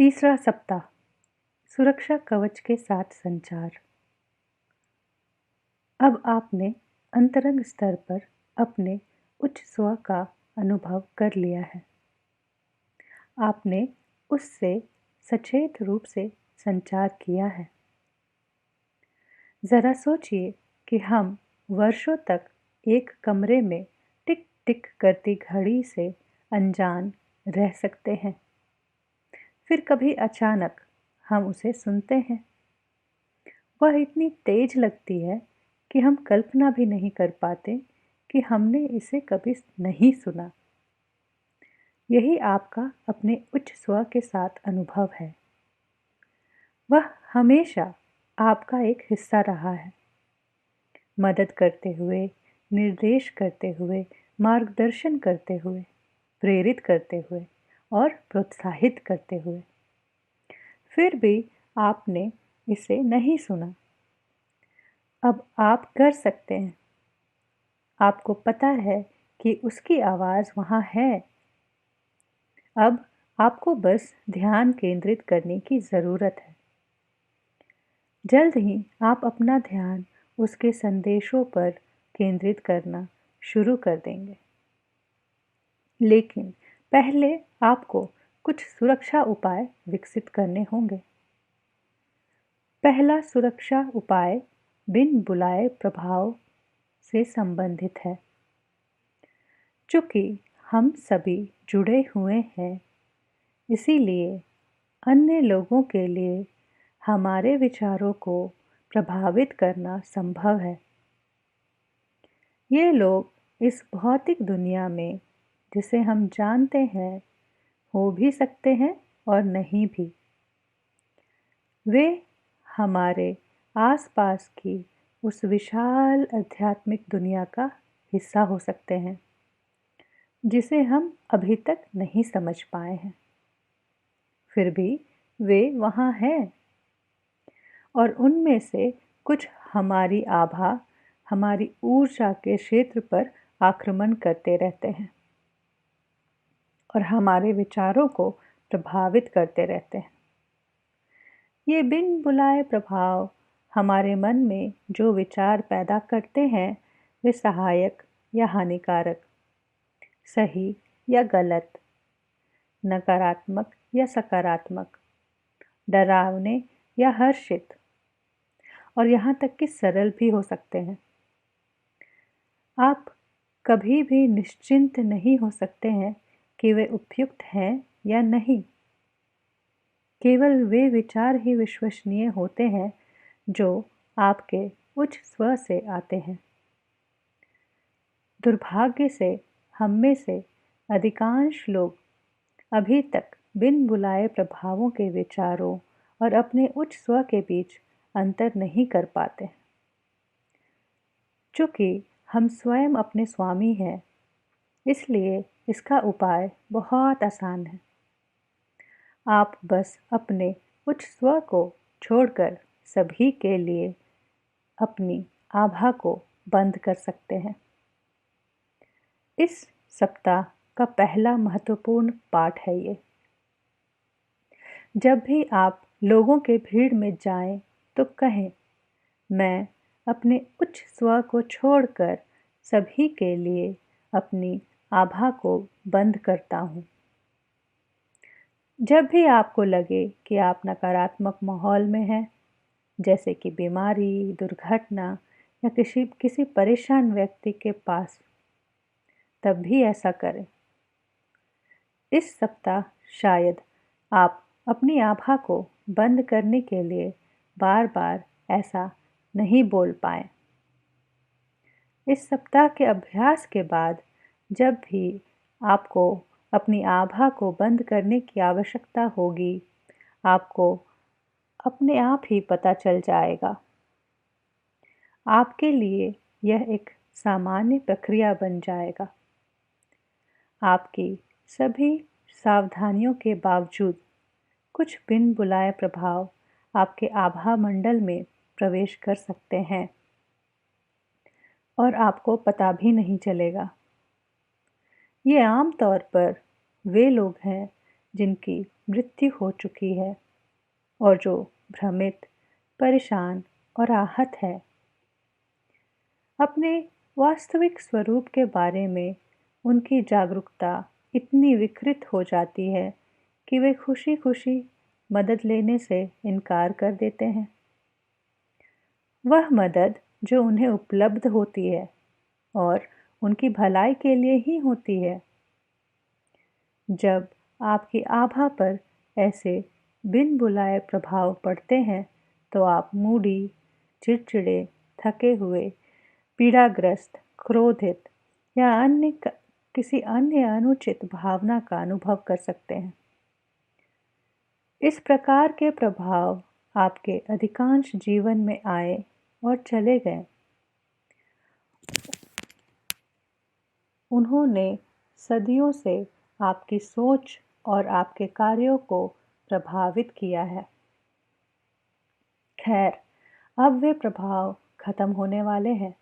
तीसरा सप्ताह सुरक्षा कवच के साथ संचार। अब आपने अंतरंग स्तर पर अपने उच्च स्व का अनुभव कर लिया है। आपने उससे सचेत रूप से संचार किया है। ज़रा सोचिए कि हम वर्षों तक एक कमरे में टिक टिक करती घड़ी से अनजान रह सकते हैं। फिर कभी अचानक हम उसे सुनते हैं। वह इतनी तेज लगती है कि हम कल्पना भी नहीं कर पाते कि हमने इसे कभी नहीं सुना। यही आपका अपने उच्च स्व के साथ अनुभव है। वह हमेशा आपका एक हिस्सा रहा है, मदद करते हुए, निर्देश करते हुए, मार्गदर्शन करते हुए, प्रेरित करते हुए और प्रोत्साहित करते हुए। फिर भी आपने इसे नहीं सुना। अब आप कर सकते हैं। आपको पता है कि उसकी आवाज़ वहाँ है। अब आपको बस ध्यान केंद्रित करने की ज़रूरत है। जल्द ही आप अपना ध्यान उसके संदेशों पर केंद्रित करना शुरू कर देंगे। लेकिन पहले आपको कुछ सुरक्षा उपाय विकसित करने होंगे। पहला सुरक्षा उपाय बिन बुलाए प्रभाव से संबंधित है। चूँकि हम सभी जुड़े हुए हैं, इसीलिए अन्य लोगों के लिए हमारे विचारों को प्रभावित करना संभव है। ये लोग इस भौतिक दुनिया में जिसे हम जानते हैं हो भी सकते हैं और नहीं भी। वे हमारे आसपास की उस विशाल आध्यात्मिक दुनिया का हिस्सा हो सकते हैं जिसे हम अभी तक नहीं समझ पाए हैं। फिर भी वे वहाँ हैं और उनमें से कुछ हमारी आभा, हमारी ऊर्जा के क्षेत्र पर आक्रमण करते रहते हैं और हमारे विचारों को प्रभावित करते रहते हैं। ये बिन बुलाए प्रभाव हमारे मन में जो विचार पैदा करते हैं, वे सहायक या हानिकारक, सही या गलत, नकारात्मक या सकारात्मक, डरावने या हर्षित और यहाँ तक कि सरल भी हो सकते हैं। आप कभी भी निश्चिंत नहीं हो सकते हैं कि वे उपयुक्त हैं या नहीं। केवल वे विचार ही विश्वसनीय होते हैं जो आपके उच्च स्व से आते हैं। दुर्भाग्य से हम में से अधिकांश लोग अभी तक बिन बुलाए प्रभावों के विचारों और अपने उच्च स्व के बीच अंतर नहीं कर पाते। चूँकि हम स्वयं अपने स्वामी हैं, इसलिए इसका उपाय बहुत आसान है। आप बस अपने उच्च स्व को छोड़कर सभी के लिए अपनी आभा को बंद कर सकते हैं। इस सप्ताह का पहला महत्वपूर्ण पाठ है ये। जब भी आप लोगों के भीड़ में जाएं, तो कहें, मैं अपने उच्च स्व को छोड़कर सभी के लिए अपनी आभा को बंद करता हूँ। जब भी आपको लगे कि आप नकारात्मक माहौल में हैं, जैसे कि बीमारी, दुर्घटना या किसी परेशान व्यक्ति के पास, तब भी ऐसा करें। इस सप्ताह शायद आप अपनी आभा को बंद करने के लिए बार बार ऐसा नहीं बोल पाए। इस सप्ताह के अभ्यास के बाद जब भी आपको अपनी आभा को बंद करने की आवश्यकता होगी, आपको अपने आप ही पता चल जाएगा। आपके लिए यह एक सामान्य प्रक्रिया बन जाएगा। आपकी सभी सावधानियों के बावजूद कुछ बिन बुलाए प्रभाव आपके आभा मंडल में प्रवेश कर सकते हैं और आपको पता भी नहीं चलेगा। ये आम तौर पर वे लोग हैं जिनकी मृत्यु हो चुकी है और जो भ्रमित, परेशान और आहत है। अपने वास्तविक स्वरूप के बारे में उनकी जागरूकता इतनी विकृत हो जाती है कि वे खुशी-खुशी मदद लेने से इनकार कर देते हैं। वह मदद जो उन्हें उपलब्ध होती है और उनकी भलाई के लिए ही होती है। जब आपकी आभा पर ऐसे बिन बुलाए प्रभाव पड़ते हैं तो आप मूडी, चिड़चिड़े, थके हुए, पीड़ाग्रस्त, क्रोधित या किसी अन्य अनुचित भावना का अनुभव कर सकते हैं। इस प्रकार के प्रभाव आपके अधिकांश जीवन में आए और चले गए। उन्होंने सदियों से आपकी सोच और आपके कार्यों को प्रभावित किया है। खैर, अब वे प्रभाव खत्म होने वाले हैं।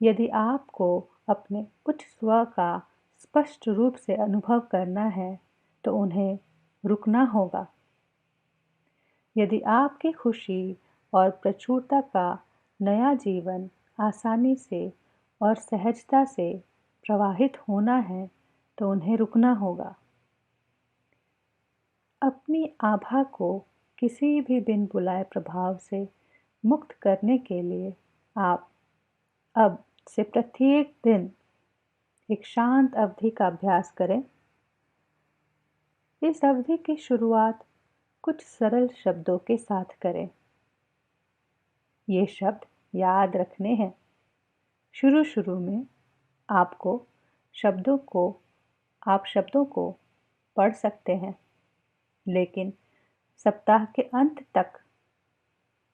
यदि आपको अपने उच्च स्व का स्पष्ट रूप से अनुभव करना है तो उन्हें रुकना होगा। यदि आपकी खुशी और प्रचुरता का नया जीवन आसानी से और सहजता से प्रवाहित होना है तो उन्हें रुकना होगा। अपनी आभा को किसी भी बिन बुलाए प्रभाव से मुक्त करने के लिए आप अब से प्रत्येक दिन एक शांत अवधि का अभ्यास करें। इस अवधि की शुरुआत कुछ सरल शब्दों के साथ करें। ये शब्द याद रखने हैं। शुरू में आपको शब्दों को पढ़ सकते हैं, लेकिन सप्ताह के अंत तक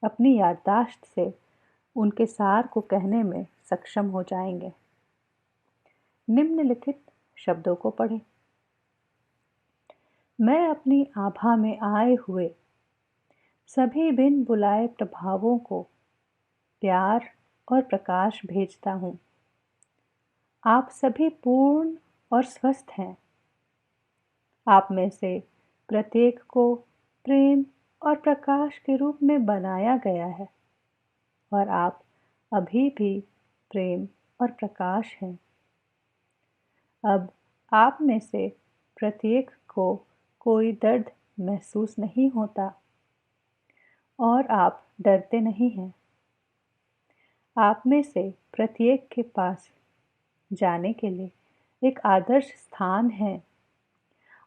अपनी याददाश्त से उनके सार को कहने में सक्षम हो जाएंगे। निम्नलिखित शब्दों को पढ़ें। मैं अपनी आभा में आए हुए सभी बिन बुलाए प्रभावों को प्यार और प्रकाश भेजता हूँ। आप सभी पूर्ण और स्वस्थ हैं। आप में से प्रत्येक को प्रेम और प्रकाश के रूप में बनाया गया है और आप अभी भी प्रेम और प्रकाश हैं। अब आप में से प्रत्येक को कोई दर्द महसूस नहीं होता और आप डरते नहीं हैं। आप में से प्रत्येक के पास जाने के लिए एक आदर्श स्थान है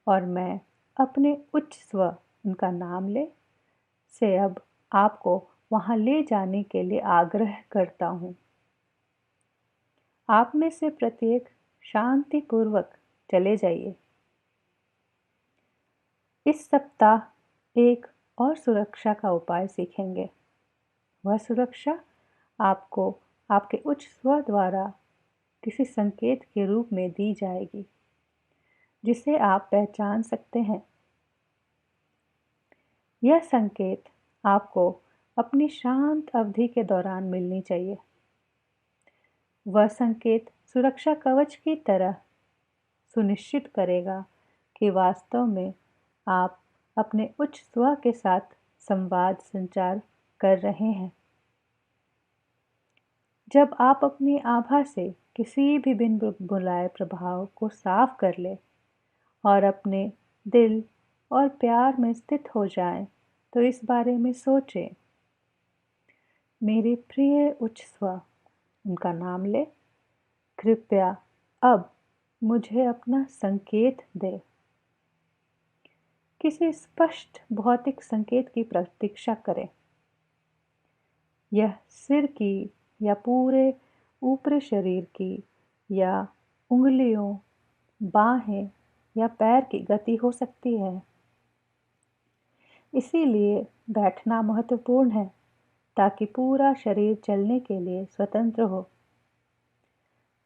और मैं अपने उच्च स्व उनका नाम से अब आपको वहां ले जाने के लिए आग्रह करता हूँ। आप में से प्रत्येक शांतिपूर्वक चले जाइए। इस सप्ताह एक और सुरक्षा का उपाय सीखेंगे। वह सुरक्षा आपको आपके उच्च स्व द्वारा किसी संकेत के रूप में दी जाएगी जिसे आप पहचान सकते हैं। यह संकेत आपको अपनी शांत अवधि के दौरान मिलनी चाहिए। वह संकेत सुरक्षा कवच की तरह सुनिश्चित करेगा कि वास्तव में आप अपने उच्च स्व के साथ संचार कर रहे हैं। जब आप अपनी आभा से किसी भी बिन बुलाए प्रभाव को साफ कर ले और अपने दिल और प्यार में स्थित हो जाएं, तो इस बारे में सोचें। मेरे प्रिय उच्च स्व, उनका नाम ले, कृपया अब मुझे अपना संकेत दे। किसी स्पष्ट भौतिक संकेत की प्रतीक्षा करें। यह सिर की या पूरे ऊपरी शरीर की या उंगलियों, बाहें या पैर की गति हो सकती है। इसीलिए बैठना महत्वपूर्ण है ताकि पूरा शरीर चलने के लिए स्वतंत्र हो।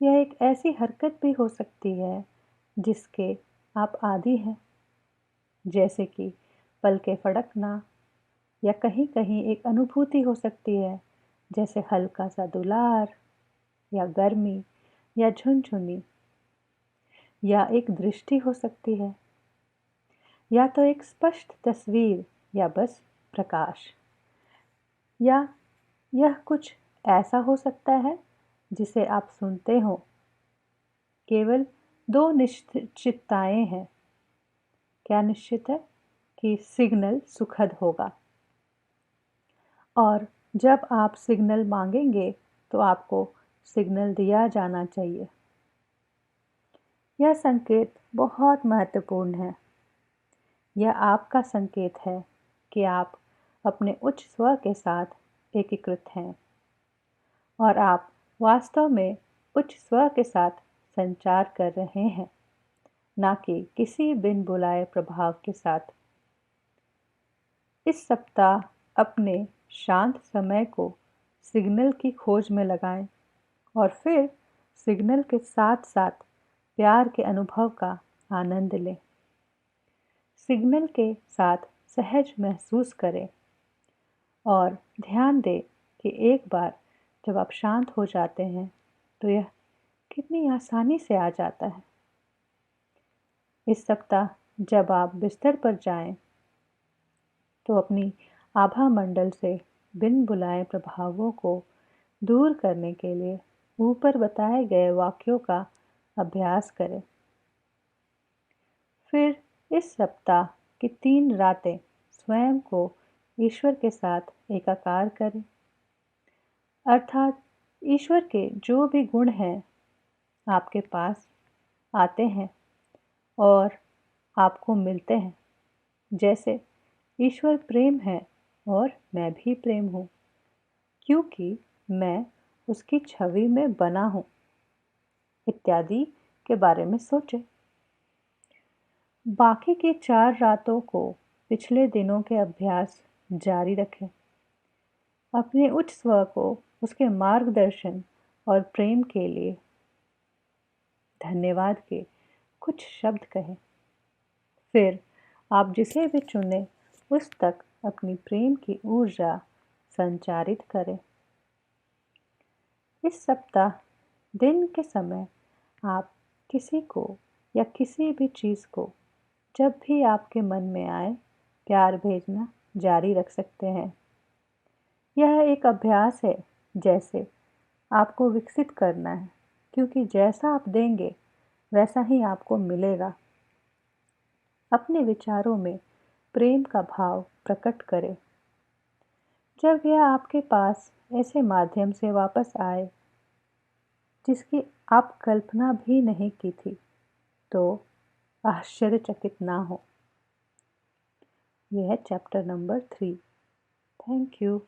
यह एक ऐसी हरकत भी हो सकती है जिसके आप आदी हैं, जैसे कि पलकें फड़कना, या कहीं-कहीं एक अनुभूति हो सकती है जैसे हल्का सा दुलार या गर्मी या झुनझुनी, या एक दृष्टि हो सकती है। या तो एक स्पष्ट तस्वीर या बस प्रकाश, या यह कुछ ऐसा हो सकता है जिसे आप सुनते हो। केवल दो निश्चितताएं हैं। क्या निश्चित है? कि सिग्नल सुखद होगा, और जब आप सिग्नल मांगेंगे तो आपको सिग्नल दिया जाना चाहिए। यह संकेत बहुत महत्वपूर्ण है। यह आपका संकेत है कि आप अपने उच्च स्व के साथ एकीकृत हैं और आप वास्तव में उच्च स्व के साथ संचार कर रहे हैं, ना कि किसी बिन बुलाए प्रभाव के साथ। इस सप्ताह अपने शांत समय को सिग्नल की खोज में लगाएं और फिर सिग्नल के साथ साथ प्यार के अनुभव का आनंद लें। सिग्नल के साथ सहज महसूस करें और ध्यान दें कि एक बार जब आप शांत हो जाते हैं तो यह कितनी आसानी से आ जाता है। इस सप्ताह जब आप बिस्तर पर जाएं तो अपनी आभा मंडल से बिन बुलाए प्रभावों को दूर करने के लिए ऊपर बताए गए वाक्यों का अभ्यास करें। फिर इस सप्ताह की 3 रातें स्वयं को ईश्वर के साथ एकाकार करें, अर्थात ईश्वर के जो भी गुण हैं आपके पास आते हैं और आपको मिलते हैं। जैसे ईश्वर प्रेम है और मैं भी प्रेम हूँ, क्योंकि मैं उसकी छवि में बना हूँ, इत्यादि के बारे में सोचें। बाकी की 4 रातों को पिछले दिनों के अभ्यास जारी रखें। अपने उच्च स्व को उसके मार्गदर्शन और प्रेम के लिए धन्यवाद के कुछ शब्द कहें। फिर आप जिसे भी चुनें उस तक अपनी प्रेम की ऊर्जा संचारित करें। इस सप्ताह दिन के समय आप किसी को या किसी भी चीज़ को जब भी आपके मन में आए प्यार भेजना जारी रख सकते हैं। यह एक अभ्यास है जैसे आपको विकसित करना है, क्योंकि जैसा आप देंगे वैसा ही आपको मिलेगा। अपने विचारों में प्रेम का भाव प्रकट करें। जब यह आपके पास ऐसे माध्यम से वापस आए जिसकी आप कल्पना भी नहीं की थी, तो आश्चर्यचकित ना हो। यह है चैप्टर नंबर 3। Thank you.